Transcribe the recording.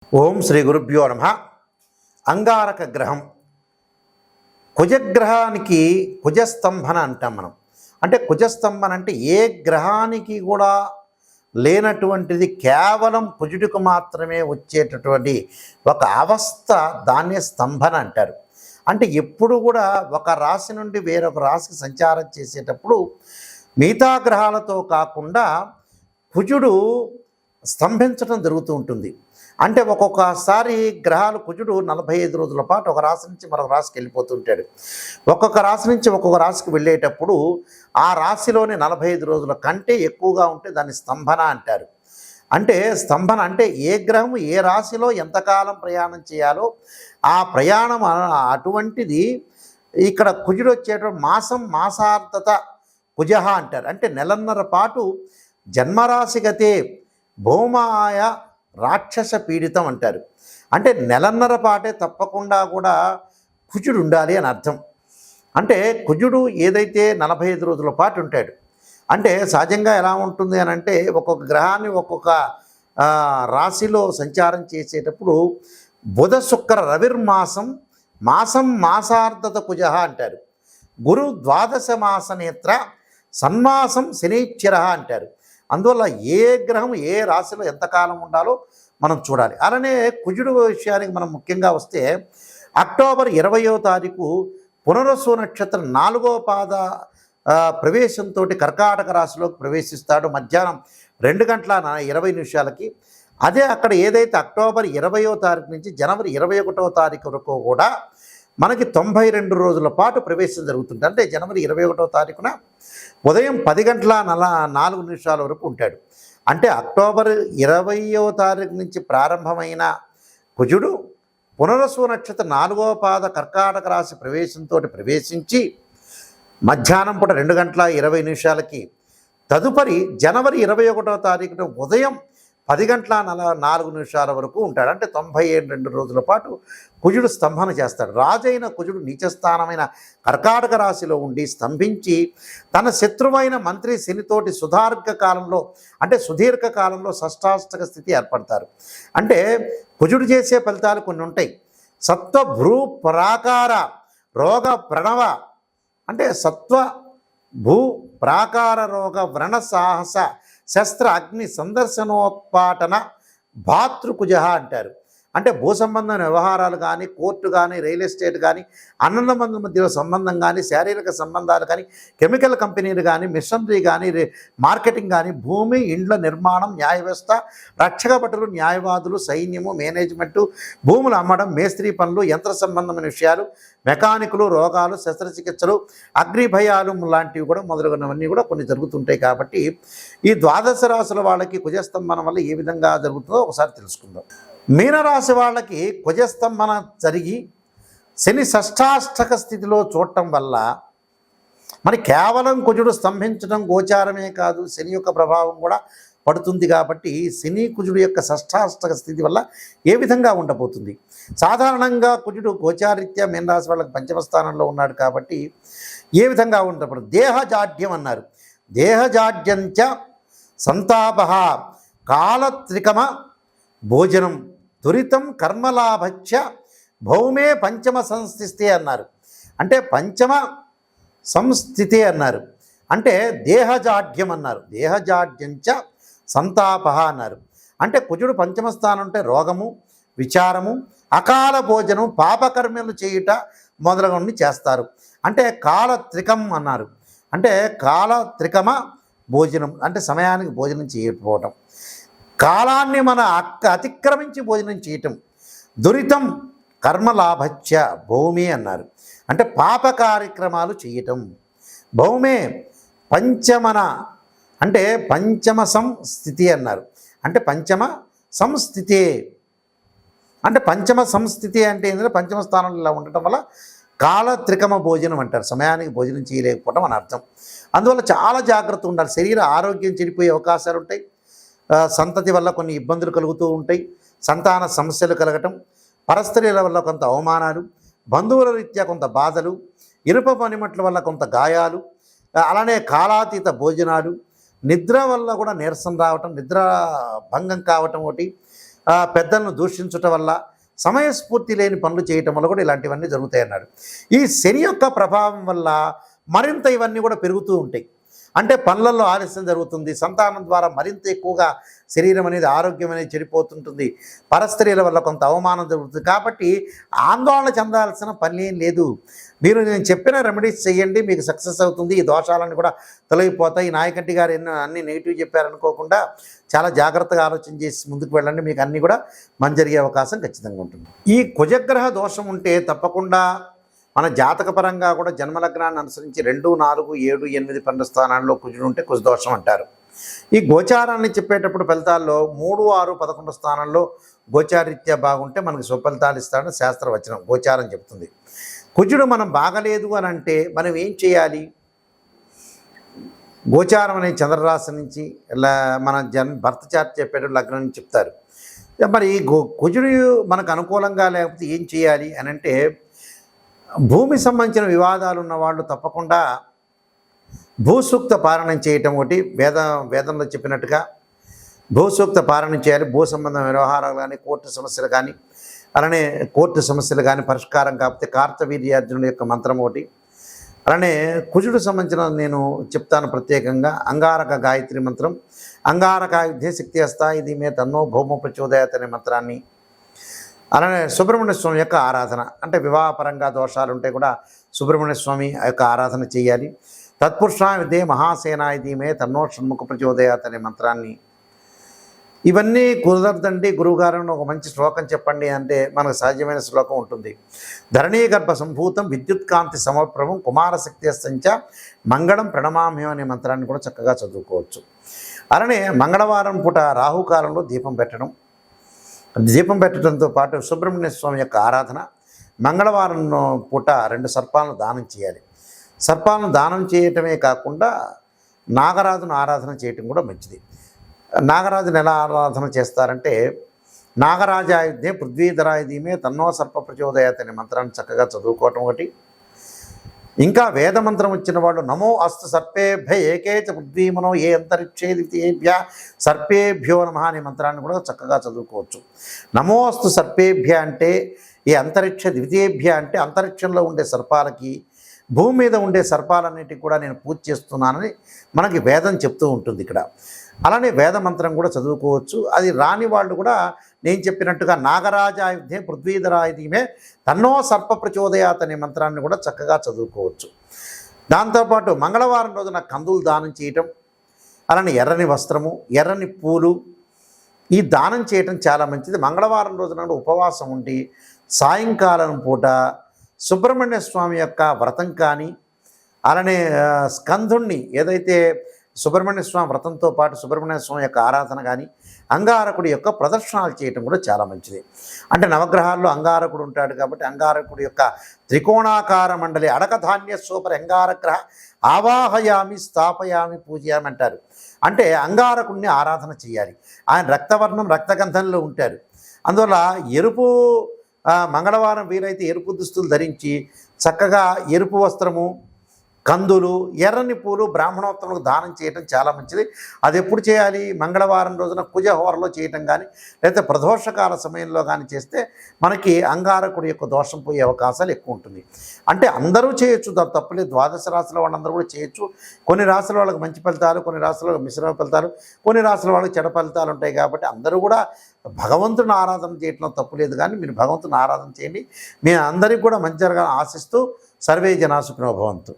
ఓం శ్రీ గురుభ్యో నమ. అంగారక గ్రహం కుజగ్రహానికి కుజస్తంభన అంటాం మనం. అంటే కుజస్తంభన అంటే ఏ గ్రహానికి కూడా లేనటువంటిది, కేవలం కుజుడికి మాత్రమే వచ్చేటటువంటి ఒక అవస్థ, దాన్నే స్తంభన అంటారు. అంటే ఎప్పుడు కూడా ఒక రాశి నుండి వేరొక రాశికి సంచారం చేసేటప్పుడు మిగతా గ్రహాలతో కాకుండా కుజుడు స్తంభించడం జరుగుతూ ఉంటుంది. అంటే ఒక్కొక్కసారి గ్రహాలు కుజుడు 45 రోజుల పాటు ఒక రాశి నుంచి మరొక రాశికి వెళ్ళిపోతుంటాడు. ఒక్కొక్క రాశి నుంచి ఒక్కొక్క రాశికి వెళ్ళేటప్పుడు ఆ రాశిలోని 45 రోజుల కంటే ఎక్కువగా ఉంటే దాన్ని స్తంభన అంటారు. అంటే స్తంభన అంటే ఏ గ్రహం ఏ రాశిలో ఎంతకాలం ప్రయాణం చేయాలో ఆ ప్రయాణం అటువంటిది. ఇక్కడ కుజుడు వచ్చేటువంటి మాసార్థత కుజహ అంటారు. అంటే నెలన్నర పాటు జన్మరాశిగతే భౌమాయ రాక్షస పీడితం అంటారు. అంటే నెలన్నర పాటే తప్పకుండా కూడా కుజుడు ఉండాలి అని అర్థం. అంటే కుజుడు ఏదైతే 45 రోజుల పాటు ఉంటాడు. అంటే సహజంగా ఎలా ఉంటుంది అని అంటే ఒక్కొక్క గ్రహాన్ని ఒక్కొక్క రాశిలో సంచారం చేసేటప్పుడు బుధ శుక్ర రవిర్మాసం మాసార్థత కుజ అంటారు. గురు ద్వాదశ మాస నేత్ర సన్మాసం శనీశ్చర అంటారు. అందువల్ల ఏ గ్రహం ఏ రాశిలో ఎంతకాలం ఉండాలో మనం చూడాలి. అలానే కుజుడు విషయానికి మనం ముఖ్యంగా వస్తే అక్టోబర్ 20వ తారీఖు పునరసు నక్షత్రం 4వ పాద ప్రవేశంతో కర్కాటక రాశిలోకి ప్రవేశిస్తాడు మధ్యాహ్నం 2:20 అదే అక్కడ ఏదైతే అక్టోబర్ 20వ తారీఖు నుంచి జనవరి 21వ తారీఖు వరకు కూడా మనకి 92 రోజుల పాటు ప్రవేశం జరుగుతుంది. అంటే జనవరి 21వ తారీఖున ఉదయం 10:04 వరకు ఉంటాడు. అంటే అక్టోబర్ 20వ తారీఖు నుంచి ప్రారంభమైన కుజుడు పునరసు నక్షత్రం 4వ పాద కర్కాటక రాశి ప్రవేశంతో ప్రవేశించి మధ్యాహ్నం పూట 2:20 తదుపరి జనవరి 21వ తారీఖున ఉదయం 10:04 వరకు ఉంటాడు. అంటే 92 రోజుల పాటు కుజుడు స్తంభన చేస్తాడు. రాజైన కుజుడు నీచస్థానమైన కర్కాటక రాశిలో ఉండి స్తంభించి తన శత్రువైన మంత్రి శనితోటి సుదీర్ఘ కాలంలో షష్టాష్టక స్థితి ఏర్పడతారు. అంటే కుజుడు చేసే ఫలితాలు కొన్ని ఉంటాయి. సత్వ భ్రూ ప్రాకార రోగ ప్రణవ అంటే సత్వ భూ ప్రాకార రోగ వ్రణ సాహస శస్త్ర అగ్ని సందర్శనోత్పాటన భాతృకుజ అంటారు. అంటే భూ సంబంధమైన వ్యవహారాలు కానీ, కోర్టు కానీ, రియల్ ఎస్టేట్ కానీ, అన్నదమ్ముల మధ్య సంబంధం కానీ, శారీరక సంబంధాలు కానీ, కెమికల్ కంపెనీలు కానీ, మిషనరీ కానీ, మార్కెటింగ్ కానీ, భూమి ఇండ్ల నిర్మాణం, న్యాయ వ్యవస్థ, రక్షక భటులు, న్యాయవాదులు, సైన్యము, మేనేజ్మెంటు, భూములు అమ్మడం, మేస్త్రీ పనులు, యంత్ర సంబంధమైన విషయాలు, మెకానికులు, రోగాలు, శస్త్రచికిత్సలు, అగ్ని భయాలు లాంటివి కూడా మొదలగునవన్నీ కూడా కొన్ని జరుగుతుంటాయి. కాబట్టి ఈ ద్వాదశ రాశుల వాళ్ళకి కుజస్తంభనం వల్ల ఏ విధంగా జరుగుతుందో ఒకసారి తెలుసుకుందాం. మీనరాశి వాళ్ళకి కుజస్తంభన జరిగి శని షష్టాష్టక స్థితిలో చూడటం వల్ల మరి కేవలం కుజుడు స్తంభించడం గోచారమే కాదు, శని యొక్క ప్రభావం కూడా పడుతుంది. కాబట్టి శని కుజుడు యొక్క షష్టాష్టక స్థితి వల్ల ఏ విధంగా ఉండబోతుంది? సాధారణంగా కుజుడు గోచారీత్యా మీనరాశి వాళ్ళకి 5వ స్థానంలో ఉన్నాడు. కాబట్టి ఏ విధంగా ఉండబడు? దేహజాడ్యం అన్నారు. దేహజాడ్యంచ సంతాప కాలత్రికమ భోజనం దురితం కర్మలాభచ్చ భౌమే పంచమ సంస్థితే అన్నారు. అంటే పంచమ సంస్థితే అన్నారు. అంటే దేహజాడ్యం అన్నారు. దేహజాడ్యంచ సంతాప అన్నారు. అంటే కుజుడు 5వ స్థానం అంటే రోగము, విచారము, అకాల భోజనం, పాపకర్మలు చేయుట మొదలగునవి చేస్తారు. అంటే కాలత్రికం అన్నారు. అంటే కాలత్రికమ భోజనం అంటే సమయానికి భోజనం చేయకపోవటం, కాలాన్ని మన అతిక్రమించి భోజనం చేయటం, దురితం కర్మలాభచ్చ భౌమే అన్నారు. అంటే పాప కార్యక్రమాలు చేయటం. భౌమే పంచమన అంటే పంచమ సంస్థితి అన్నారు. అంటే పంచమ సంస్థితే అంటే పంచమ సంస్థితి అంటే ఏంటంటే 5వ స్థానంలో ఇలా ఉండటం వల్ల కాలత్రికమ భోజనం అంటారు. సమయానికి భోజనం చేయలేకపోవడం అని అర్థం. అందువల్ల చాలా జాగ్రత్త ఉండాలి. శరీర ఆరోగ్యం చెడిపోయే అవకాశాలు ఉంటాయి. సంతతి వల్ల కొన్ని ఇబ్బందులు కలుగుతూ ఉంటాయి. సంతాన సమస్యలు కలగటం, పరస్త్రీల వల్ల కొంత అవమానాలు, బంధువుల రీత్యా కొంత బాధలు, ఇనుప పనిముట్ల వల్ల కొంత గాయాలు, అలానే కాలాతీత భోజనాలు, నిద్ర వల్ల కూడా నీరసం రావటం, నిద్ర భంగం కావటం ఒకటి, పెద్దలను దూషించటం వల్ల, సమయస్ఫూర్తి లేని పనులు చేయటం వల్ల కూడా ఇలాంటివన్నీ జరుగుతాయన్నాడు. ఈ శని యొక్క ప్రభావం వల్ల మరింత ఇవన్నీ కూడా పెరుగుతూ ఉంటాయి. అంటే పనులలో ఆలస్యం జరుగుతుంది, సంతానం ద్వారా మరింత ఎక్కువగా శరీరం అనేది ఆరోగ్యం అనేది చెడిపోతుంటుంది, పరస్త్రీల వల్ల కొంత అవమానం జరుగుతుంది. కాబట్టి ఆందోళన చెందాల్సిన పని ఏం లేదు. మీరు నేను చెప్పిన రెమెడీస్ చేయండి, మీకు సక్సెస్ అవుతుంది. ఈ దోషాలన్నీ కూడా తొలగిపోతాయి. ఈ నాయకంటి గారు అన్ని నెగిటివ్ చెప్పారనుకోకుండా చాలా జాగ్రత్తగా ఆలోచన చేసి ముందుకు వెళ్ళండి, మీకు అన్నీ కూడా మంచి జరిగే అవకాశం ఖచ్చితంగా ఉంటుంది. ఈ కుజగ్రహ దోషం ఉంటే తప్పకుండా మన జాతకపరంగా కూడా జన్మలగ్నాన్ని అనుసరించి 2, 4, 7, 8, 12 స్థానాల్లో కుజుడు ఉంటే కుజదోషం అంటారు. ఈ గోచారాన్ని చెప్పేటప్పుడు ఫలితాల్లో 3, 6, 11 స్థానంలో గోచారీత్యా బాగుంటే మనకి సుఫలితాలు ఇస్తాడని శాస్త్రవచనం గోచారం చెప్తుంది. కుజుడు మనం బాగలేదు అని అంటే మనం ఏం చేయాలి? గోచారం అనే చంద్రరాశి నుంచి మన భర్త చార్ట్ చెప్పేటప్పుడు లగ్నం నుంచి చెప్తారు. మరి కుజుడు మనకు అనుకూలంగా లేకపోతే ఏం చేయాలి అని అంటే, భూమి సంబంధించిన వివాదాలు ఉన్న వాళ్ళు తప్పకుండా భూసూక్త పారాయణం చేయటం ఒకటి, వేదంలో చెప్పినట్టుగా భూసూక్త పారాయణం చేయాలి. భూ సంబంధ వ్యవహారాలు కానీ, కోర్టు సమస్యలు కానీ, అలానే కోర్టు సమస్యలు కానీ పరిష్కారం కాకపోతే కార్తవీర్యార్జునుడి యొక్క మంత్రం ఒకటి, అలానే కుజుడు సంబంధించిన నేను చెప్తాను ప్రత్యేకంగా అంగారక గాయత్రి మంత్రం, అంగారకాయుధే శక్తి హస్తా ఇది మే తన్నో భౌమ ప్రచోదయాత్ అనే మంత్రాన్ని, అలానే సుబ్రహ్మణ్య స్వామి యొక్క ఆరాధన, అంటే వివాహపరంగా దోషాలు ఉంటే కూడా సుబ్రహ్మణ్య స్వామి యొక్క ఆరాధన చేయాలి. తత్పురుషా విద్యే మహాసేనాయ ధీమే తన్నో షణ్ముఖ ప్రచోదయాత్ అనే మంత్రాన్ని. ఇవన్నీ కుదరదండి గురువుగారు ఒక మంచి శ్లోకం చెప్పండి అంటే మనకు సహజమైన శ్లోకం ఉంటుంది. ధరణీ గర్భ సంభూతం విద్యుత్కాంతి సమప్రభం కుమారశక్తి సంచ మంగళం ప్రణమామ్యం అనే మంత్రాన్ని కూడా చక్కగా చదువుకోవచ్చు. అలానే మంగళవారం పూట రాహుకాలంలో దీపం పెట్టడంతో పాటు సుబ్రహ్మణ్య స్వామి యొక్క ఆరాధన, మంగళవారం పూట 2 సర్పాలను దానం చేయాలి. సర్పాలను దానం చేయటమే కాకుండా నాగరాజును ఆరాధన చేయటం కూడా మంచిది. నాగరాజును ఎలా ఆరాధన చేస్తారంటే, నాగరాజాయుధే పృథ్వీధరాయుధీమే తన్నో సర్ప ప్రచోదయాత్ అనే మంత్రాన్ని చక్కగా చదువుకోవటం ఒకటి. ఇంకా వేదమంత్రం వచ్చిన వాళ్ళు నమో అస్తు సర్పేభ్య ఏకేచ పృథ్వీమనో ఏ అంతరిక్షే ద్వితీయేభ్య సర్పేభ్యో నమః అనే మంత్రాన్ని కూడా చక్కగా చదువుకోవచ్చు. నమో అస్తు సర్పేభ్య అంటే ఈ అంతరిక్ష ద్వితీయేభ్య అంటే అంతరిక్షంలో ఉండే సర్పాలకి, భూమి మీద ఉండే సర్పాలన్నిటికీ కూడా నేను పూజ చేస్తున్నానని మనకి వేదం చెప్తూ ఉంటుంది ఇక్కడ. అలానే వేద మంత్రం కూడా చదువుకోవచ్చు. అది రాని వాళ్ళు కూడా నేను చెప్పినట్టుగా నాగరాజాయుధే పృథ్వీధరాయుధీమే తన్నో సర్ప ప్రచోదయాత్ అనే మంత్రాన్ని కూడా చక్కగా చదువుకోవచ్చు. దాంతోపాటు మంగళవారం రోజున కందులు దానం చేయటం, అలానే ఎర్రని వస్త్రము, ఎర్రని పూలు ఈ దానం చేయటం చాలా మంచిది. మంగళవారం రోజున ఉపవాసం ఉండి సాయంకాలం పూట సుబ్రహ్మణ్య స్వామి యొక్క వ్రతం కానీ, అలానే స్కందుణ్ణి ఏదైతే సుబ్రహ్మణ్య స్వామి వ్రతంతో పాటు సుబ్రహ్మణ్య స్వామి యొక్క ఆరాధన కానీ, అంగారకుడి యొక్క ప్రదర్శనలు చేయటం కూడా చాలా మంచిది. అంటే నవగ్రహాల్లో అంగారకుడు ఉంటాడు కాబట్టి అంగారకుడి యొక్క త్రికోణాకార మండలి అడకధాన్య సూపర్ అంగారగ్రహ ఆవాహయామి స్థాపయామి పూజయామి అంటారు. అంటే అంగారకుడిని ఆరాధన చేయాలి. ఆయన రక్తవర్ణం రక్తగంధంలో ఉంటారు. అందువల్ల ఎరుపు మంగళవారం వీలైతే ఎరుపు దుస్తులు ధరించి చక్కగా ఎరుపు వస్త్రము, కందులు, ఎర్రని పూలు బ్రాహ్మణోత్తములకు దానం చేయటం చాలా మంచిది. అది ఎప్పుడు చేయాలి? మంగళవారం రోజున కుజహోరలో చేయటం కానీ, లేకపోతే ప్రదోషకాల సమయంలో కానీ చేస్తే మనకి అంగారకుడి యొక్క దోషం పోయే అవకాశాలు ఎక్కువ ఉంటుంది. అంటే అందరూ చేయొచ్చు, తప్పలేదు. ద్వాదశ రాశుల వాళ్ళందరూ కూడా చేయొచ్చు. కొన్ని రాశుల వాళ్ళకి మంచి ఫలితాలు, కొన్ని రాశుల వాళ్ళకి మిశ్రమ ఫలితాలు, కొన్ని రాశుల వాళ్ళకి చెడ ఫలితాలు ఉంటాయి. కాబట్టి అందరూ కూడా భగవంతుని ఆరాధన చేయటంలో తప్పులేదు. కానీ మీరు భగవంతుని ఆరాధన చేయండి. మీ అందరికీ కూడా మంచి జరగాలని ఆశిస్తూ సర్వే జనా సుఖినో భవంతు.